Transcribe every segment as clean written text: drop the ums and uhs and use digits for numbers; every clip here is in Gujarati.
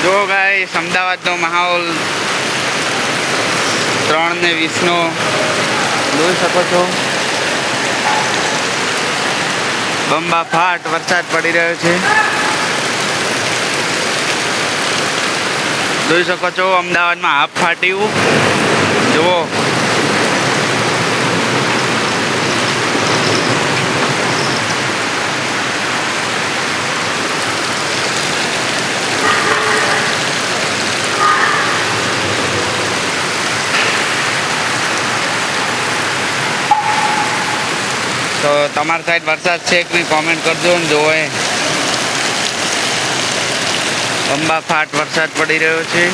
જો ગાઈસ અમદાવાદનો માહોલ 3:20 જોઈ શકો છો. બંબા ફાટ વરસાદ પડી રહ્યો છે. જોઈ શકો છો અમદાવાદમાં હાફ ફાટ્યું. જુઓ તો તમારી સાઈડ વરસાદ છે કે નહીં કોમેન્ટ કરજો ને. જોવે અંબા ફાટ વરસાદ પડી રહ્યો છે.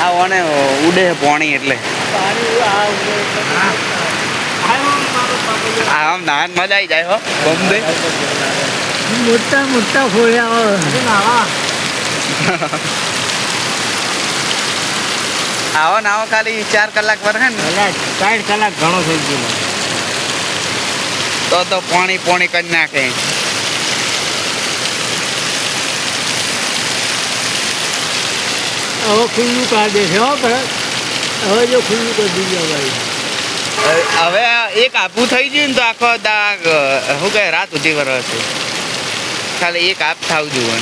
આ ઓને ઉડે પાણી એટલે આમ નાન મજા આવી જાય હો. બોમ્બે મોટા મોટા ફોડ્યા આવો ને આવો ખાલી 4 કલાક વરસે ને 4 કલાક ઘણો થઈ ગયો. તો પાણી કરી નાખે. હવે ખુલ્લું કરી દેશે હો ભરત. હવે જો ખુલ્લું કરી દીધું ભાઈ. હવે એક આપવું થઈ ગયું ને તો આખો દાગ શું કહે રાત સુધી વરસે. ખાલી એક આપ થાવ જોઈએ.